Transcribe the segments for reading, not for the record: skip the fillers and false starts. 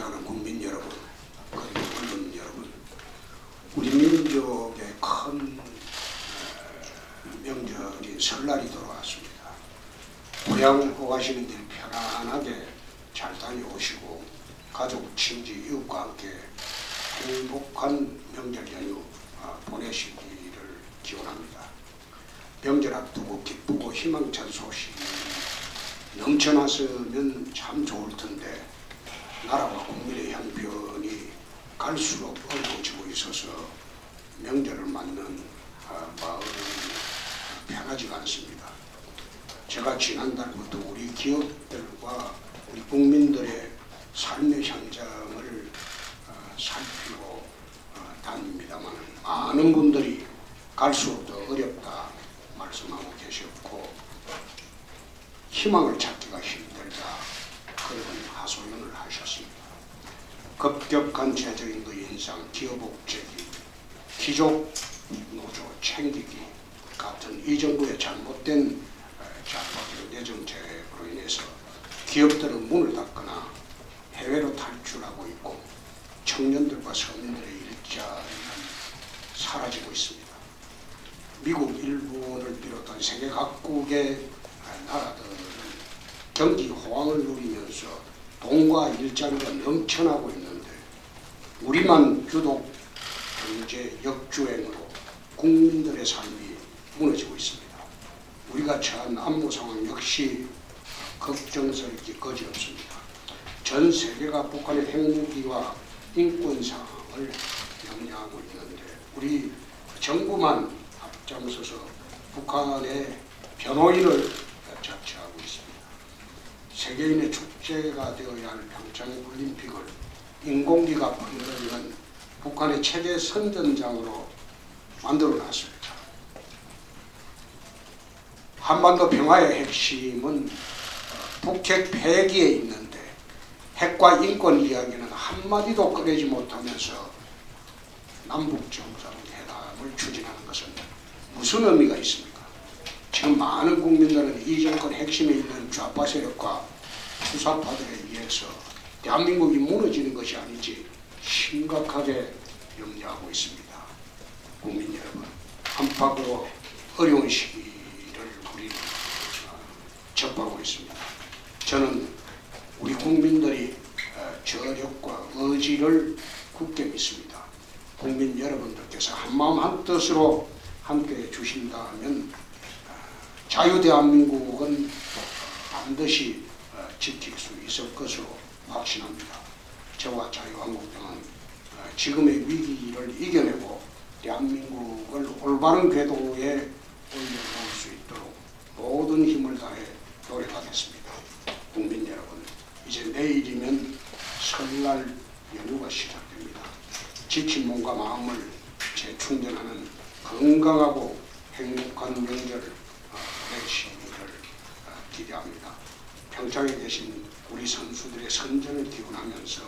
존경하는 국민 여러분, 그리고 언론 여러분, 우리 민족의 큰 명절인 설날이 돌아왔습니다. 고향 오가시는 길 편안하게 잘 다녀오시고 가족, 친지, 이웃과 함께 행복한 명절 연휴 보내시기를 기원합니다. 명절 앞두고 기쁘고 희망찬 소식이 넘쳐났으면 참 좋을 텐데 나라와 국민의 형편이 갈수록 어려워지고 있어서 명절을 맞는 마음이 편하지가 않습니다. 제가 지난달부터 우리 기업들과 우리 국민들의 삶의 현장을 살피고 다닙니다만 많은 분들이 갈수록 더 어렵다 말씀하고 계셨고 희망을 찾기가 힘들다 그런 하소연을 하셨습니다. 급격한 최저임금 인상, 기업복제기, 귀족 노조 챙기기 같은 이 정부의 잘못된 좌파적 내정책으로 인해서 기업들은 문을 닫거나 해외로 탈출하고 있고 청년들과 서민들의 일자리는 사라지고 있습니다. 미국, 일본을 비롯한 세계 각국의 나라들은 경기 호황을 누리면서 돈과 일자리가 넘쳐나고 있는데 우리만 유독 경제 역주행으로 국민들의 삶이 무너지고 있습니다. 우리가 처한 안보 상황 역시 걱정스럽기 거지없습니다. 전 세계가 북한의 핵무기와 인권 상황을 염려하고 있는데 우리 정부만 앞장서서 북한의 변호인을 자처하고 있습니다. 세계인의 축제가 되어야 할 평창 올림픽을 인공기가 만들어낸 북한의 체제 선전장으로 만들어놨습니다. 한반도 평화의 핵심은 북핵 폐기에 있는데 핵과 인권 이야기는 한마디도 꺼내지 못하면서 남북 정상회담을 추진하는 것은 무슨 의미가 있습니까? 지금 많은 국민들은 이 정권 핵심에 있는 좌파 세력과 투사파들에 의해서 대한민국이 무너지는 것이 아닌지 심각하게 염려하고 있습니다. 국민 여러분, 한파고 어려운 시기를 우리는 접하고 있습니다. 저는 우리 국민들이 저력과 의지를 굳게 믿습니다. 국민 여러분들께서 한마음 한뜻으로 함께해 주신다면 자유대한민국은 반드시 지킬 수 있을 것으로 확신합니다. 저와 자유한국당은 지금의 위기를 이겨내고 대한민국을 올바른 궤도에 올려놓을 수 있도록 모든 힘을 다해 노력하겠습니다. 국민 여러분, 이제 내일이면 설날 연휴가 시작됩니다. 지친 몸과 마음을 재충전하는 건강하고 행복한 명절 보내시기를 기대합니다. 평창에 계신 우리 선수들의 선전을 기원하면서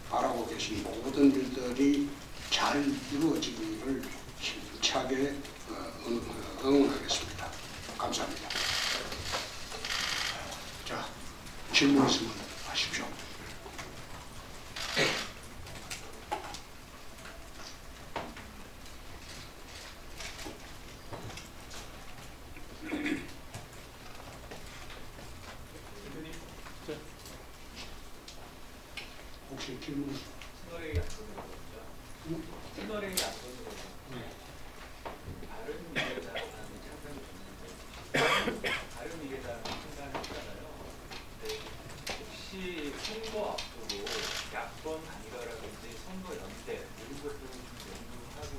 바라고 계신 모든 일들이 잘 이루어지기를 힘차게 응원하겠습니다. 감사합니다. 자, 질문 있으면 하십시오. 혹시 질문? 채널A 앞서는 거죠? 채널A 앞서는 거죠? 다른 미래다라는 창단이 있는데 다른 미래다라는 창단을 했잖아요. 근데 혹시 선거 앞두고 야권 단일화라든지 선거 연대 이런 것들은 좀 연구하고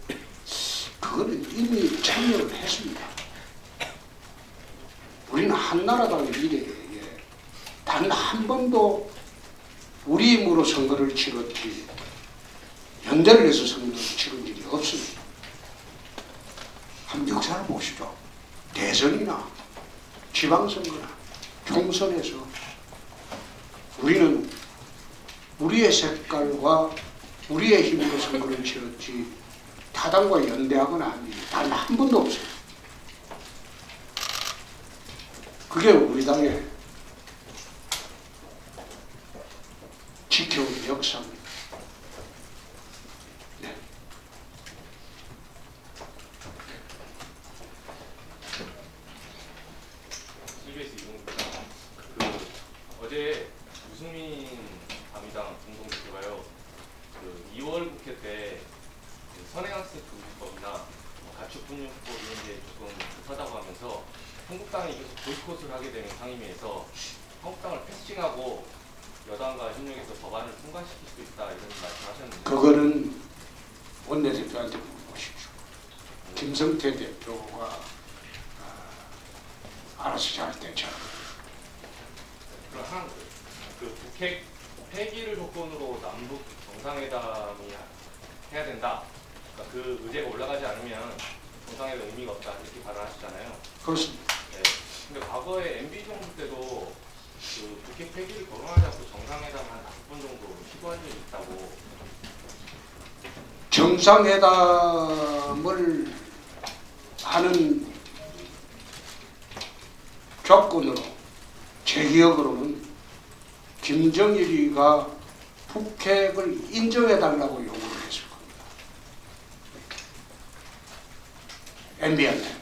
그거는 이미 참여를 했습니다. 우리는 한나라당 이래에 단 한 번도 우리 힘으로 선거를 치렀지 연대를 해서 선거를 치른 일이 없습니다. 한번 역사를 보시죠. 대선이나 지방선거나 총선에서 우리는 우리의 색깔과 우리의 힘으로 선거를 치렀지 타당과 연대하거나 한 일이 단 한 번도 없어요. 그게 우리 당의 지켜온 역사입니다. 네. CBS 이동국장, 어제 유승민 밤이당 공동대표가요, 2월 국회 때 선행학습 금지법이나 가축분유법 이런 게 조금 급하다고 하면서 한국당이 계속 보이콧을 하게 되는 상임위에서 한국당을 패싱하고 여당과 협력해서 법안을 통과시킬 수 있다 이런 말씀하셨는데, 그거는 원내대표한테 물어보십시오. 김성태 대표가 알아서 잘 대처할 그럼 북핵 폐기를 조건으로 남북 정상회담이 해야 된다. 그러니까 그 의제가 올라가지 않으면 정상회담 의미가 없다 이렇게 발언하시잖아요. 그렇습니다. 네. 근데 과거에 MB 정부 때도 그 북핵 폐기를 거론하자고 정상회담 한 5번 정도 시도한 적이 있다고. 정상회담을 하는 조건으로 제 기억으로는 김정일이가 북핵을 인정해달라고 요구를 했을 겁니다. MB한테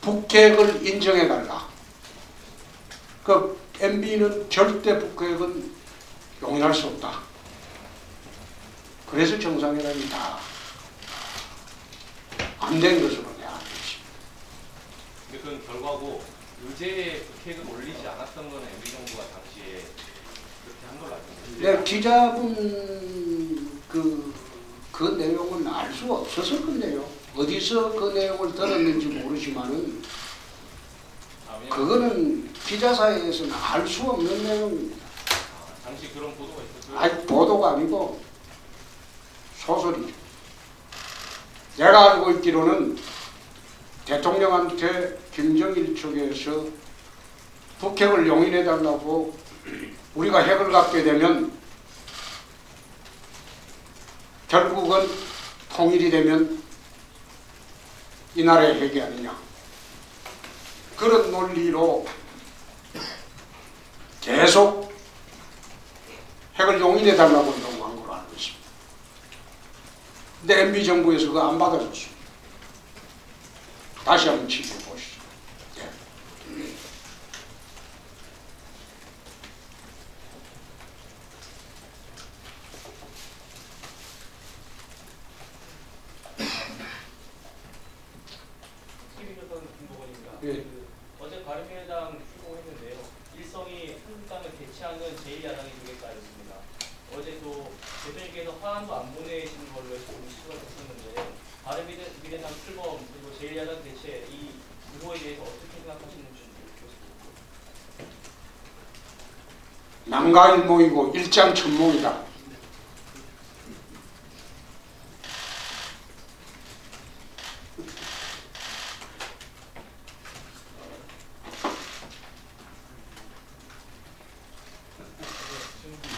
북핵을 인정해달라. 그 MB는 절대 북핵은 용인할 수 없다. 그래서 정상회담이 다 안 된 것으로 내가 알고 있습니다. 근데 그건 결과고 의제에 북핵을 올리지 않았던 거는 MB 정부가 당시에 그렇게 한 걸로 알고 있는데. 네, 기자분 그 내용은 알 수 없어서 그런데요. 어디서 그 내용을 들었는지 모르지만은 그거는 기자사회에서는 알 수 없는 내용입니다. 당시 그런 보도가 있었어요? 아니, 보도가 아니고 소설이죠. 내가 알고 있기로는 대통령한테 김정일 측에서 북핵을 용인해달라고 우리가 핵을 갖게 되면 결국은 통일이 되면 이 나라의 핵이 아니냐. 그런 논리로 계속 핵을 용인해달라고 요구한 걸로 알고 있습니다. 근데 MB 정부에서 그거 안 받아줬습니다. 다시 한번 지켜보시죠. 네. TV조선 김보건입니다. 예. 어제 바른미래당 출범했는데요. 일성이 한국당을 대체하는 제1야당이 되겠다 했습니다. 어제도 대통령께서 화환도 안 보내시는 걸로 지금 시도가 됐었는데 바른미래당 출범 그리고 제1야당 대체 이 구호에 대해서 어떻게 생각하시는지 묻겠습니다. 난가일몽이고 일장천몽이다.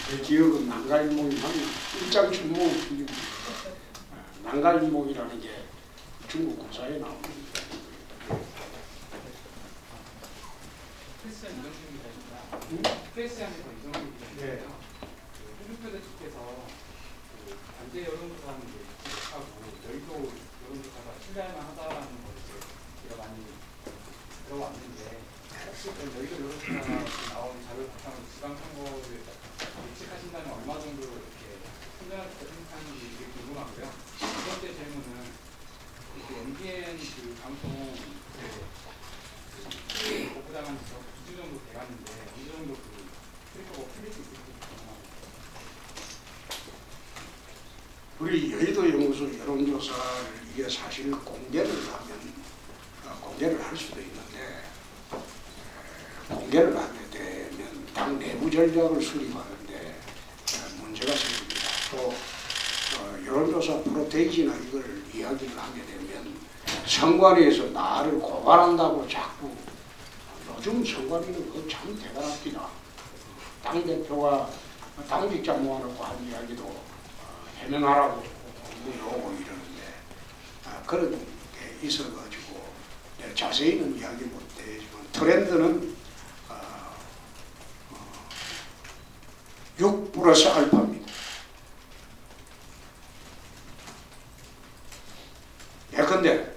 제 기억은 난가일몽이면 일장천몽이 틀립니다. 난가일몽이라는 게 중국 고사에 나옵니다. 프레스한 이정식 기자입니다. 프레스한에서 이정식 기자인데요. 홍준표 대표께서 반대 여론조사하는 게 지속하고 여의도 여론조사가 신뢰할 만하다라는 걸 제가 많이 들어왔는데 혹시 여의도 여론조사 나온 자료를 바탕으로 지방선거를 예측하신다면 얼마 정도 이렇게 신뢰할 수 생각하는지 되게 궁금하고요. 두 번째 질문은 MBN 방송 보고당한 지 2주 정도 돼갔는데 어느 정도 트리커가 풀릴 수 있을지 궁금합니다. 우리 여의도 연구소 여론조사를 이게 사실 공개를 하면 공개를 할 수도 있는데 공개를 하게 되면 당 내부 전략을 수립하는데 문제가 생깁니다. 또 여론조사 프로테이지나 이걸 이야기를 하게 되면 선관위에서 나를 고발한다고 자꾸 요즘 선관위는 그거 참 대단합니다. 당대표가 당직자 모아놓고 한 이야기도 해명하라고 물어오고 이러는데 그런 게 있어가지고 자세히는 이야기 못해지만 트렌드는 6 플러스 알파입니다. 예컨대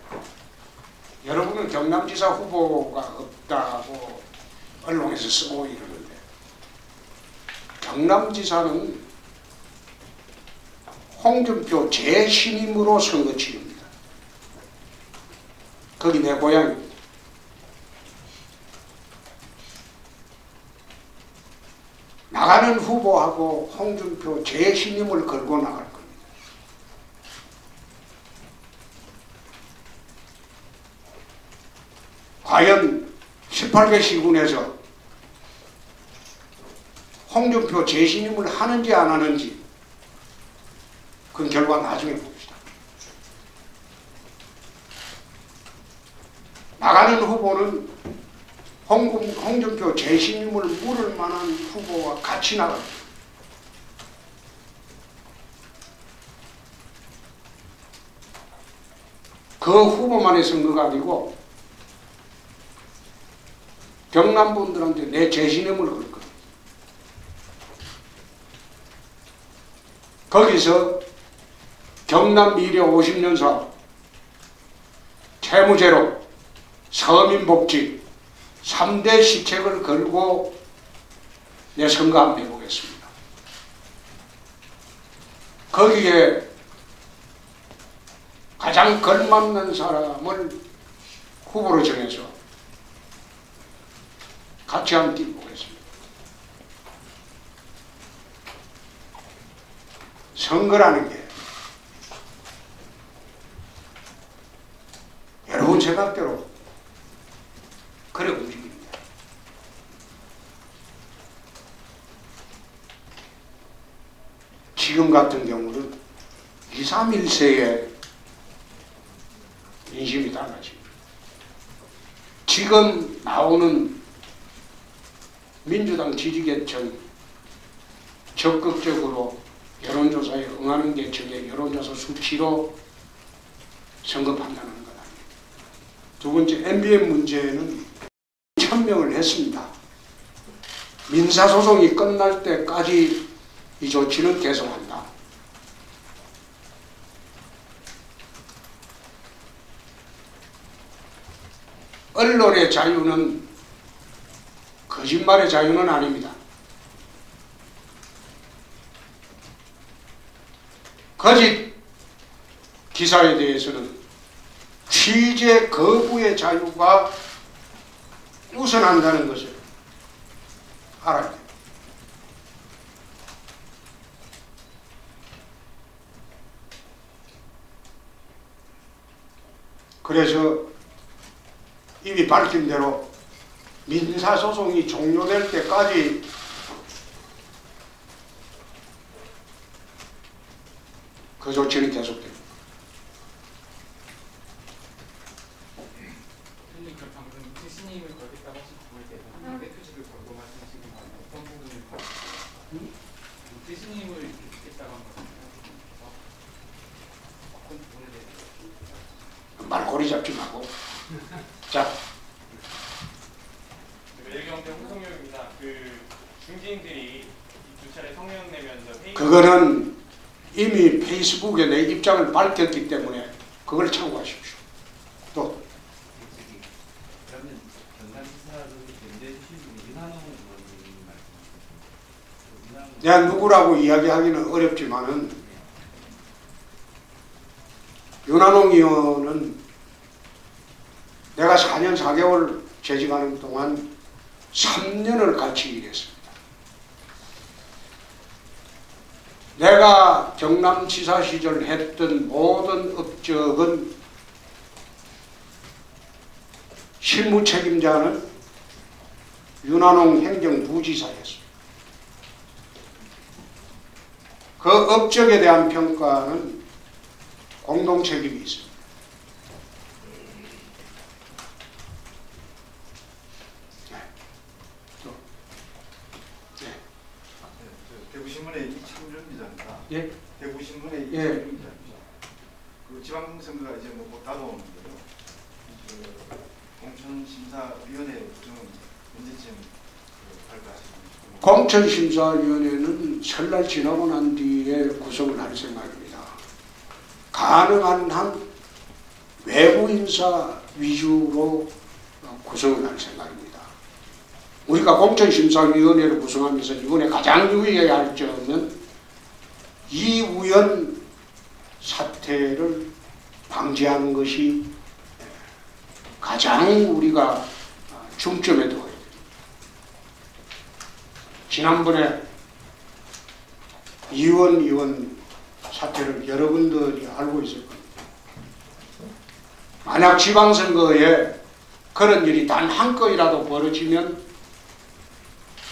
여러분은 경남지사 후보가 없다고 언론에서 쓰고 이러는데 경남지사는 홍준표 재신임으로 선거 치릅니다. 거기 내 고향입니다. 나가는 후보하고 홍준표 재신임을 걸고 나갈 겁니다. 과연 18개 시군에서 홍준표 재신임을 하는지 안 하는지 그 결과 나중에 봅시다. 나가는 후보는 홍준표 재신임을 물을 만한 후보와 같이 나갑니다. 그 후보만의 선거가 아니고 경남 분들한테 내 재신임을 걸 겁니다. 거기서 경남 미래 50년 사업, 채무제로, 서민복지 3대 시책을 걸고 내 선거 한번 해보겠습니다. 거기에 가장 걸맞는 사람을 후보로 정해서 같이 한번 뛰어보겠습니다. 선거라는 게 여러분 생각대로 그래 움직입니다. 지금 같은 경우는 2, 3일새에 민심이 달라집니다. 지금 나오는 민주당 지지계층 적극적으로 여론조사에 응하는 계층의 여론조사 수치로 선거 판단하는 것 아닙니다. 두 번째, MBN 문제는 천명을 했습니다. 민사소송이 끝날 때까지 이 조치는 계속한다. 언론의 자유는 거짓말의 자유는 아닙니다. 거짓 기사에 대해서는 취재 거부의 자유가 우선한다는 것을 알아야 됩니다. 그래서 이미 밝힌 대로 민사소송이 종료될 때까지 그 조치는 계속됩니다. 선생님, 그 방금 재신임을 걸겠다고 하신 부분에 대해서 한국의 표식을 걸고 말씀하신 건 어떤 부분을 재신임을 걸겠다고 한 것인가요? 어떤 부분에 대해서? 말꼬리 잡지 말고. 자. 외경태 홍성효입니다. 그 중진들이 두 차례 성명 내면서 회의. 그거는 이미 페이스북에 내 입장을 밝혔기 때문에 그걸 참고하십시오. 또. 그러면 경남지사를 견제해 주신 분이 윤한홍 의원님 말씀하셨죠? 내가 누구라고 이야기하기는 어렵지만은 윤한홍 의원은 내가 4년 4개월 재직하는 동안 3년을 같이 일했습니다. 내가 경남지사 시절 했던 모든 업적은 실무 책임자는 윤한홍 행정부지사였습니다. 그 업적에 대한 평가는 공동 책임이 있습니다. 대구신문의 이창준 기자입니다. 예? 대구신문의 예. 이창준 기자입니다. 그 지방선거가 이제 뭐 다가오는데요. 공천심사위원회 구성은 언제쯤 발표하시는지 공천심사위원회는 설날 지나고 난 뒤에 구성을 할 생각입니다. 가능한 한 외부 인사 위주로 구성을 할 생각입니다. 우리가 공천심사위원회를 구성하면서 이번에 가장 유의해야 할 점은 이우연 사태를 방지하는 것이 가장 우리가 중점에 둬야 됩니다. 지난번에 이원 의원 사태를 여러분들이 알고 있을 겁니다. 만약 지방선거에 그런 일이 단 한 건이라도 벌어지면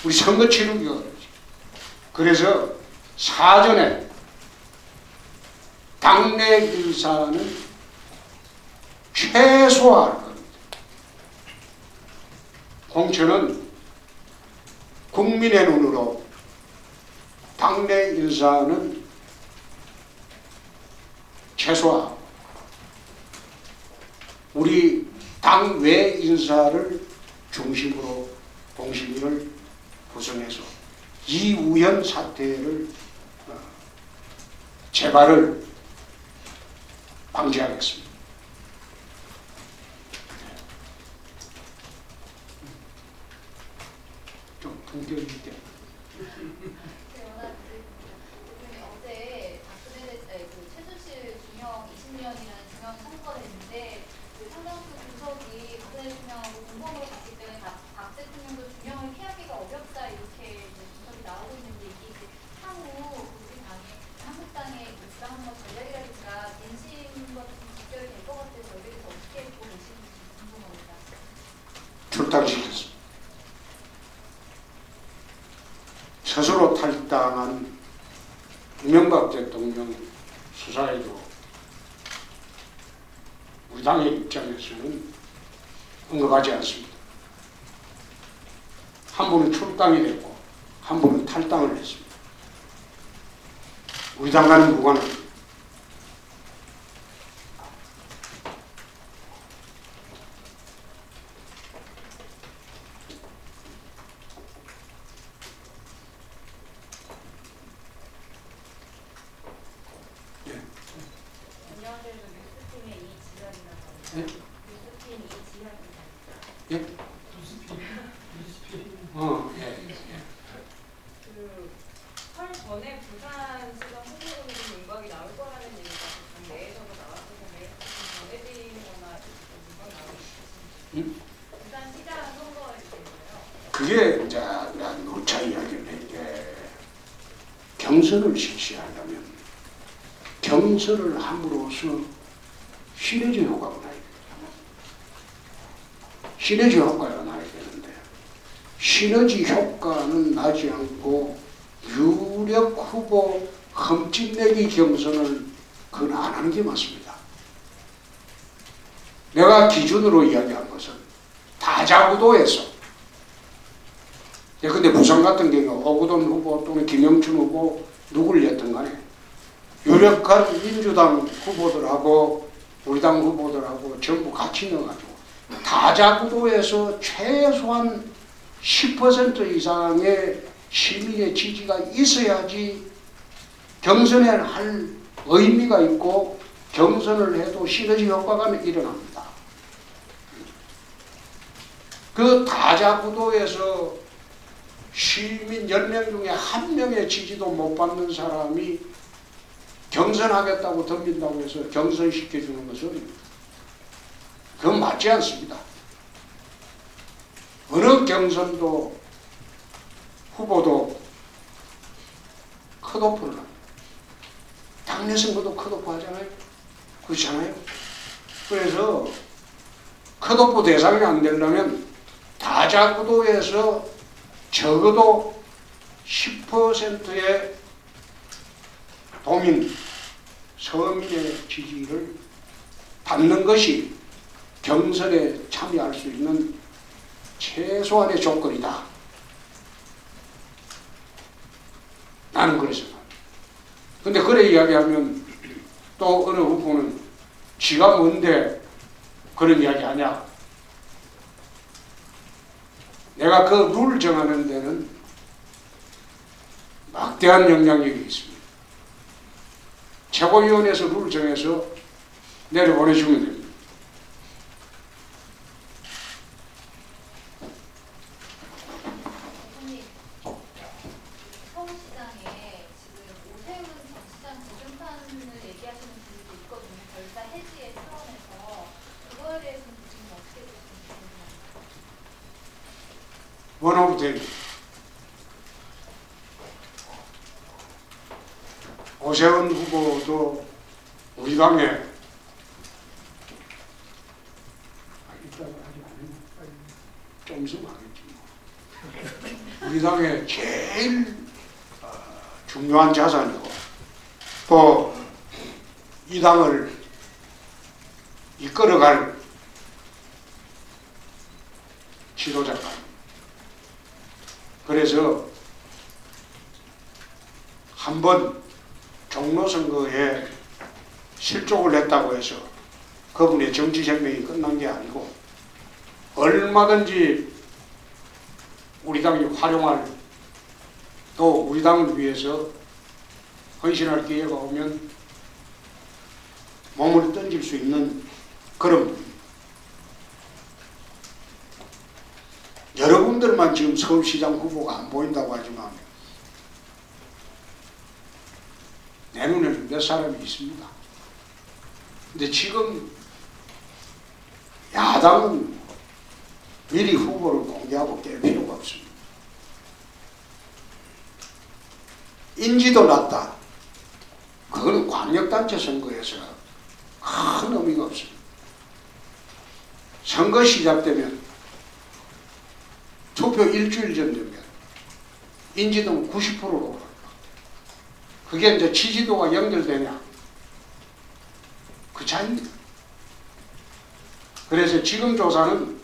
우리 선거 치르기가 어렵지. 그래서 사전에 당내 인사는 최소화할 겁니다. 공천은 국민의 눈으로, 당내 인사는 최소화하고 우리 당외 인사를 중심으로 공심위를 구성해서 이우연 사태를 재발을 방지하겠습니다. 좀 분결 있게. 어제 박근혜 최순실 중형 20년이라는 중형 선고가 됐는데 상당수 분석이 박근혜 중형하고 공범으로 갔기 때문에 박 대통령도 중형을 피하기가 어렵다 이렇게 분석이 나오고 있는데 이게 향후 우리 당의 한국당의 입당하는 것 전략이라든가 민심과 좀 직결이 될 것 같아서 여기에 대해서 어떻게 보고 계시는지 궁금합니다. 출당시켰습니다. 스스로 탈당한 이명박 대통령 수사에도 우리 당의 입장에서는 언급하지 않습니다. 한 분은 출당이 됐고 한 분은 탈당을 했습니다. 우리 당과는 무관합니다. 설 전에 부산시장 후보로 윤곽이 나올 거라는 얘기가 당 내에서도 나왔었는데 전해지거나 윤곽이 나오고 있습니다. 부산시장 선거에 대해서요. 그게 이제 노차 이야기를 했는데 경선을 실시하려면 경선을 함으로써 시너지 효과가 나야 됩니다. 시너지 효과가 나야 되는데 시너지 효과는 나지 않고 유력 후보 흠집내기 경선을 그건 안 하는 게 맞습니다. 내가 기준으로 이야기한 것은 다자구도에서 근데 부산 같은 경우 오거돈 후보 또는 김영춘 후보 누구를 냈든 간에 유력한 민주당 후보들하고 우리 당 후보들하고 전부 같이 넣어가지고 다자구도에서 최소한 10% 이상의 시민의 지지가 있어야지 경선에 할 의미가 있고 경선을 해도 시너지 효과가 일어납니다. 그 다자구도에서 시민 10명 중에 1명의 지지도 못 받는 사람이 경선하겠다고 덤빈다고 해서 경선시켜주는 것은 그건 맞지 않습니다. 어느 경선도 후보도 컷오프를 합니다. 당내 선거도 컷오프 하잖아요. 그렇잖아요. 그래서 컷오프 대상이 안 되려면 다자구도에서 적어도 10%의 도민, 서민의 지지를 받는 것이 경선에 참여할 수 있는 최소한의 조건이다. 나는 그래서 근데 그래 이야기하면 또 어느 후보는 지가 뭔데 그런 이야기 하냐. 내가 그 룰 정하는 데는 막대한 영향력이 있습니다. 최고위원회에서 룰을 정해서 내려보내주면 됩니다. 대표님, 서울시장에 지금 오세훈 전 시장 재심판을 얘기하시는 분들도 있거든요. 결사 해지의 차원에서 그거에 대해서는 지금 어떻게 보시는지 궁금합니다. 원오브입니다. 오세훈 후보도 우리 당에 좀 있으면 하겠지 뭐. 우리 당의 제일 중요한 자산이고 또 이 당을 이끌어갈 지도자가 그래서 한번 종로선거에 실족을 했다고 해서 그분의 정치 생명이 끝난 게 아니고 얼마든지 우리 당이 활용할 또 우리 당을 위해서 헌신할 기회가 오면 몸을 던질 수 있는 그런 분입니다. 여러분들만 지금 서울시장 후보가 안 보인다고 하지만 내 눈에는 몇 사람이 있습니다. 근데 지금 야당은 미리 후보를 공개하고 깰 필요가 없습니다. 인지도 낮다. 그건 광역단체 선거에서 큰 의미가 없습니다. 선거 시작되면 투표 일주일 전 되면 인지도는 90%로 오릅니다. 그게 이제 지지도가 연결되냐? 그 차이입니다. 그래서 지금 조사는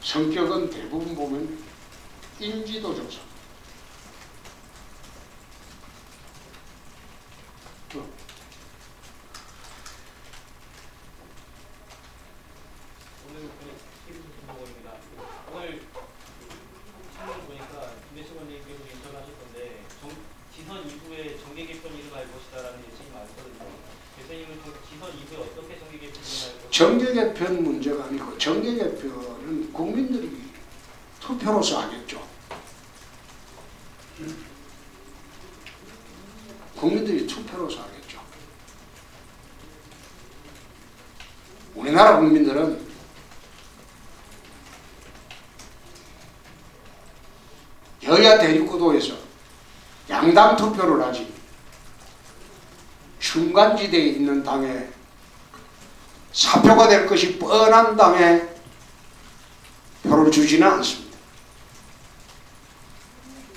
성격은 대부분 보면 인지도 조사. 오늘 김대식원입니다. 오늘 신문 보니까 김대식 원님께서 인터뷰하셨던데 지선 이후에 정계 개편이 일어날 것이다라는 예측이 많거든요. 대표님은 지선 이후에 어떻게 정계 개편이 일어날 것인가? 정계 개편 문제가 아니고 정계 개편은 국민들이 투표로서 하겠죠. 국민들이 투표로서 하겠죠. 우리나라 국민들은 여야 대립구도에서 양당 투표를 하지 중간지대에 있는 당에 사표가 될 것이 뻔한 당에 표를 주지는 않습니다.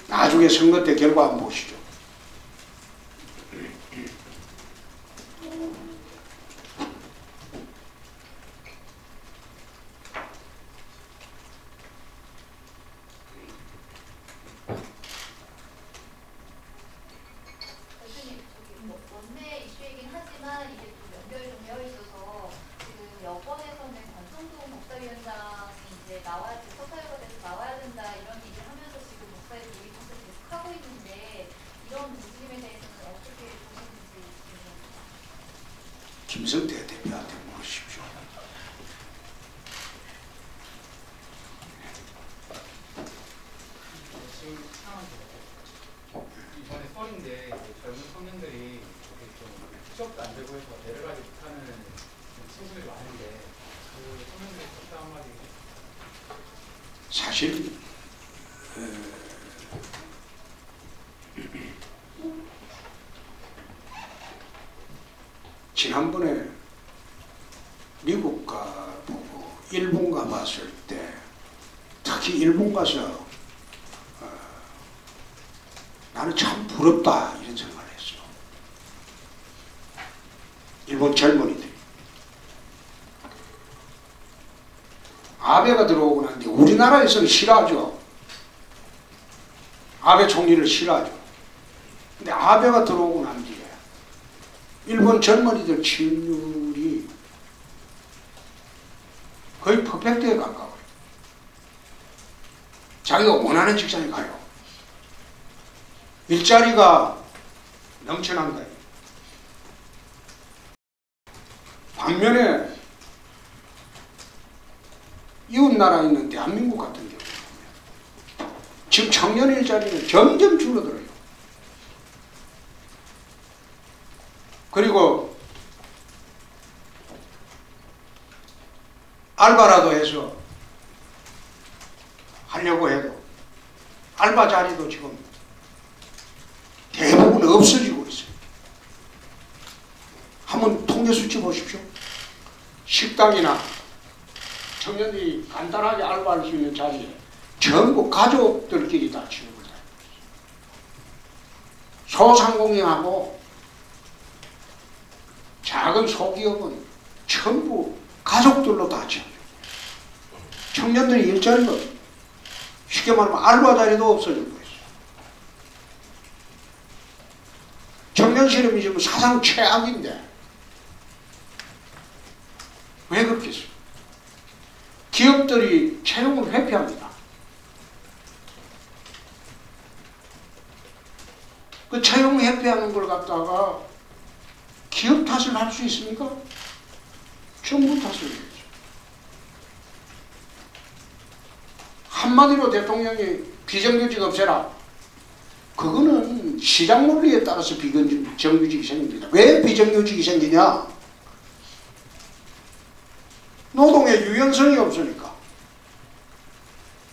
나중에 선거 때 결과 한번 보시죠. 대표님, 저기 뭐 원내 이슈이긴 하지만 이게 또 연결이 좀 되어 있어서 지금 여권에서는 권성동 목사위원장이 이제 나와야 서사유가 돼서 나와야 된다 이런 얘기를 하면서 지금 목사의 도입 process 계속 하고 있는데 이런 움직임에 대해서는 어떻게 보시는지 궁금합니다. 김성태 대표한테 물으십시오. 지금 상황이 이번에 설인데 이제 젊은 청년들이 이렇게 좀 취업도 안 되고 해서 내려가지 못하는 친구들이 많은데 그 청년들의 답변 한마디 사실 지난번에 미국 가보고 일본 가봤을 때 특히 일본 가서 나는 참 부럽다 이런 생각을 했어. 일본 젊은이들이 아베가 들어오고 난 뒤에 우리나라에서는 싫어하죠. 아베 총리를 싫어하죠. 근데 아베가 들어오고 난 뒤에 일본 젊은이들 취업률이 거의 퍼펙트에 가까워요. 자기가 원하는 직장에 가요. 일자리가 넘쳐난 거예요. 반면에 이웃나라에 있는 대한민국 같은 경우 지금 청년 일자리는 점점 줄어들어요. 그리고 알바라도 해서 하려고 해도 알바 자리도 지금 대부분 없어지고 있어요. 한번 통계 수치 보십시오. 식당이나 청년들이 간단하게 알바할 수 있는 자리에 전부 가족들끼리 다 취업을 해요. 소상공인하고 작은 소기업은 전부 가족들로 다 취업해요. 청년들이 일자리가 쉽게 말하면 알바 자리도 없어지고 있어요. 청년 실업이 지금 사상 최악인데 왜 그렇겠어요? 기업들이 채용을 회피합니다. 그 채용 회피하는 걸 갖다가 기업 탓을 할 수 있습니까? 정부 탓을 해야죠. 한마디로 대통령이 비정규직 없애라. 그거는 시장 논리에 따라서 비정규직이 생깁니다. 왜 비정규직이 생기냐? 노동의 유연성이 없으니까.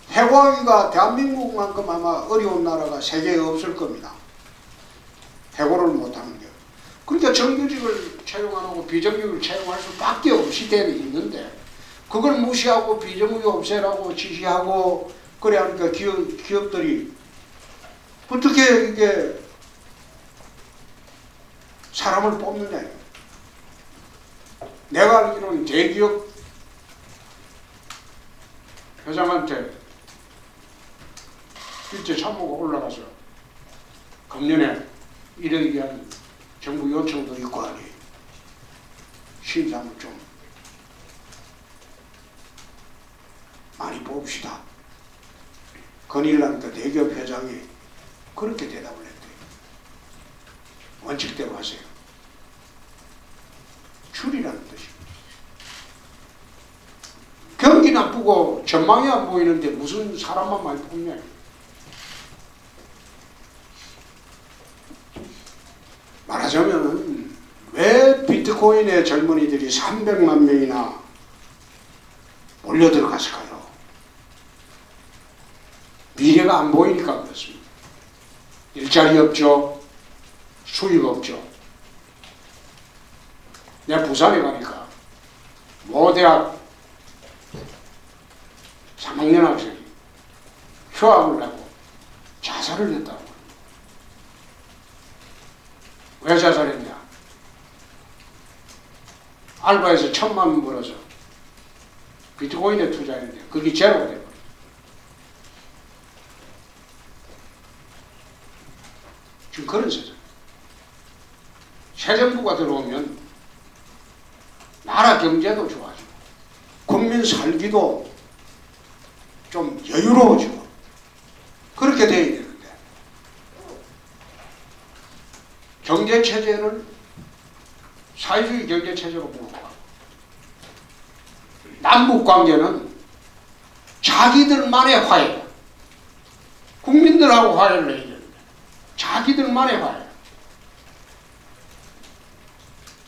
해고하기가 대한민국만큼 아마 어려운 나라가 세계에 없을 겁니다. 해고를 못하는 게. 그러니까 정규직을 채용 안 하고 비정규직을 채용할 수밖에 없이 되어 있는데 그걸 무시하고 비정규직 없애라고 지시하고 그래 하니까 기업들이 어떻게 이게 사람을 뽑느냐. 내가 알기로는 대기업 회장한테 일제 참모가 올라가서 금년에 이러기 위한 정부 요청도 있고 하니 심사를 좀 많이 뽑읍시다. 건의를 하니까 대기업 회장이 그렇게 대답을 했대요. 원칙대로 하세요. 줄이라는 뜻입니다. 경기 나쁘고 전망이 안 보이는데 무슨 사람만 많이 뽑냐. 말하자면 왜 비트코인에 젊은이들이 300만 명이나 몰려들어갔을까요? 미래가 안 보이니까 그렇습니다. 일자리 없죠. 수입 없죠. 내가 부산에 가니까 모대학 3학년 학생이 휴학을 하고 자살을 했다고. 왜 자살했냐? 알바에서 1,000만 원 벌어서 비트코인에 투자했는데 그게 제로가 돼버렸어요. 지금 그런 세상. 새 정부가 들어오면 나라 경제도 좋아지고 국민 살기도 좀 여유로워지고 그렇게 돼야 되는데 경제체제를 사회주의 경제체제로 몰고 가고 남북관계는 자기들만의 화해, 국민들하고 화해를 해야 되는데 자기들만의 화해.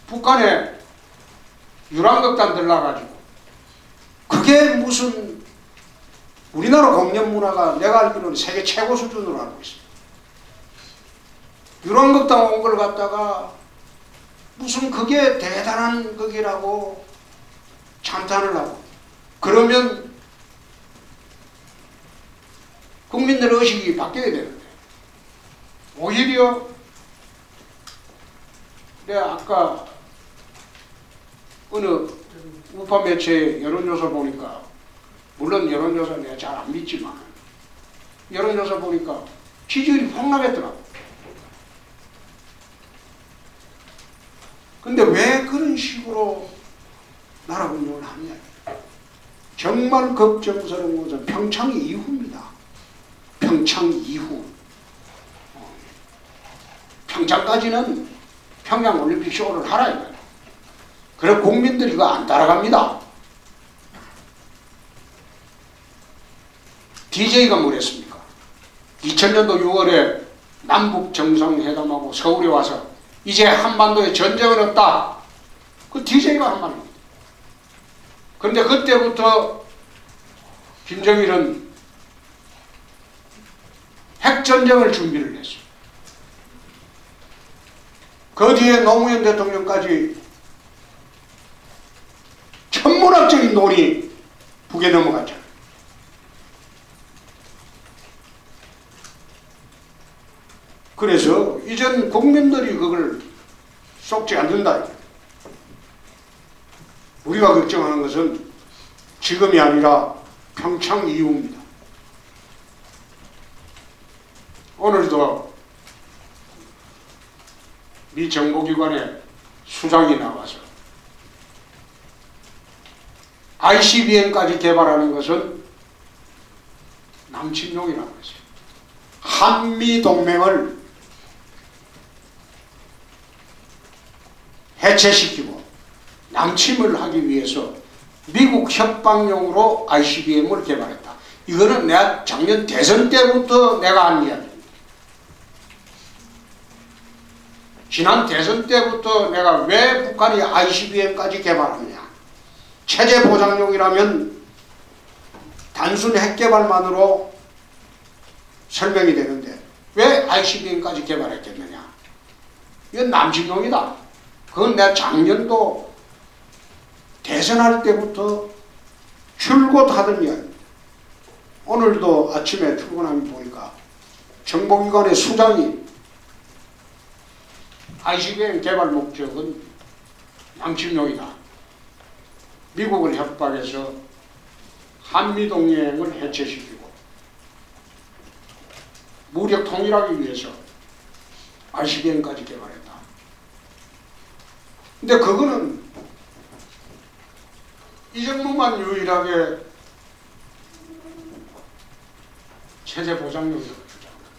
북한에 유랑극단 들러가지고 그게 무슨 우리나라 공연 문화가 내가 알기로는 세계 최고 수준으로 알고 있습니다. 유랑극단 온 걸 갖다가 무슨 그게 대단한 극이라고 찬탄을 하고 그러면 국민들의 의식이 바뀌어야 되는데 오히려 내가 아까 어느 우파 매체 여론조사 보니까 물론 여론조사 내가 잘 안 믿지만 여론조사 보니까 지지율이 폭락했더라고. 근데 왜 그런 식으로 나라 운영을 하냐. 정말 걱정스러운 것은 평창 이후입니다. 평창 이후. 평창까지는 평양 올림픽 쇼를 하라 이거예요. 그래 국민들이 그거 안 따라갑니다. DJ가 뭐랬습니까? 2000년도 6월에 남북 정상회담하고 서울에 와서 이제 한반도에 전쟁은 없다. 그 DJ가 한 말입니다. 그런데 그때부터 김정일은 핵전쟁을 준비를 했어요. 그 뒤에 노무현 대통령까지 천문학적인 논이 북에 넘어갔잖아요. 그래서 이젠 국민들이 그걸 속지 않는다. 우리가 걱정하는 것은 지금이 아니라 평창 이후입니다. 오늘도 미 정보기관의 수장이 나와서 ICBM까지 개발하는 것은 남침용이라고 했어요. 한미동맹을 해체시키고 남침을 하기 위해서 미국 협박용으로 ICBM을 개발했다. 이거는 내가 작년 대선 때부터 내가 한 이야기입니다. 지난 대선 때부터 내가 왜 북한이 ICBM까지 개발하느냐. 체제 보장용이라면 단순 핵개발만으로 설명이 되는데 왜 ICBM까지 개발했겠느냐. 이건 남침용이다. 그건 내가 작년도 대선할 때부터 줄곧 하던 이야기입니다. 오늘도 아침에 출근하면 보니까 정보기관의 수장이 ICBM 개발 목적은 남침용이다. 미국을 협박해서 한미동맹을 해체시키고 무력 통일하기 위해서 ICBM까지 개발했다. 근데 그거는 이 정도만 유일하게 체제 보장용이라고 주장합니다.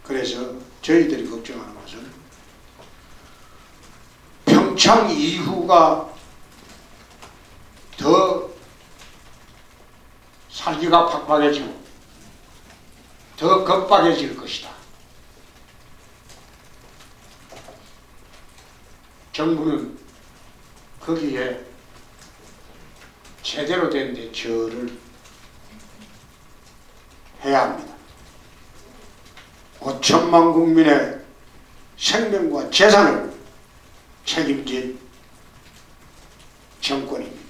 그래서 저희들이 걱정하는 것은 평창 이후가 더 살기가 팍팍해지고 더 급박해질 것이다. 정부는 거기에 제대로 된 대처를 해야 합니다. 5천만 국민의 생명과 재산을 책임진 정권입니다.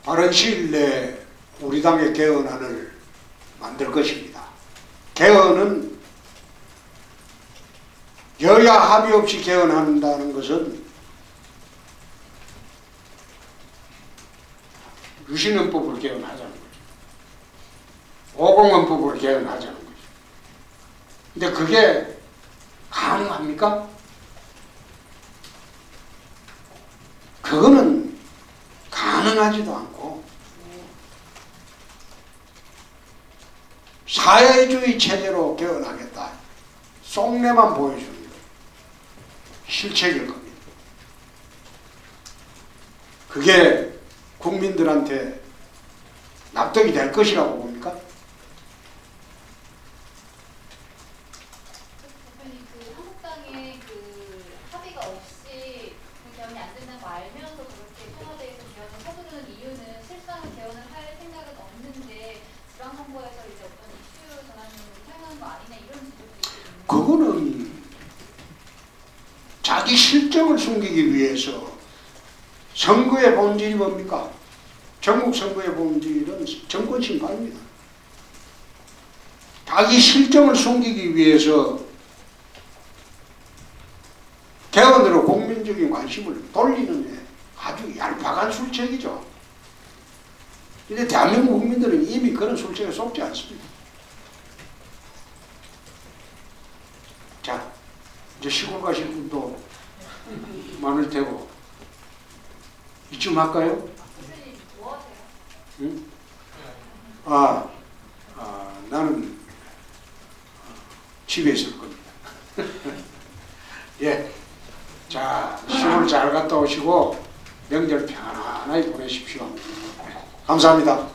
빠른 시일 내에 우리 당의 개헌안을 만들 것입니다. 개헌은 여야 합의 없이 개헌한다는 것은 유신헌법을 개헌하자는 거죠. 50헌법을 개헌하자는 거죠. 근데 그게 가능합니까? 그거는 가능하지도 않고 사회주의 체제로 개헌하겠다. 속내만 보여주는 거예요. 실책일 겁니다. 그게 국민들한테 납득이 될 것이라고 봅니까? 대표님, 그 한국당의 그 합의가 없이 개헌이 안 된다는 거 알면서 그렇게 청와대에서 개헌을 서두르는 이유는 실상 개헌을 할 생각은 없는데 지방선거에서 이제 어떤 이슈 전환을 사용하는 거 아니냐 이런 지적도 있거든요. 그거는 자기 실정을 숨기기 위해서. 선거의 본질이 뭡니까? 전국 선거의 본질은 정권 심판입니다. 자기 실정을 숨기기 위해서 회원들의 국민적인 관심을 돌리는 아주 얄팍한 술책이죠. 근데 대한민국 국민들은 이미 그런 술책에 속지 않습니다. 자, 이제 시골 가실 분도 많을 테고 이쯤 할까요? 교수님 뭐 하세요? 응? 나는 집에 있을 겁니다. 예. 자, 시골 잘 갔다 오시고 명절 편안하게 보내십시오. 감사합니다.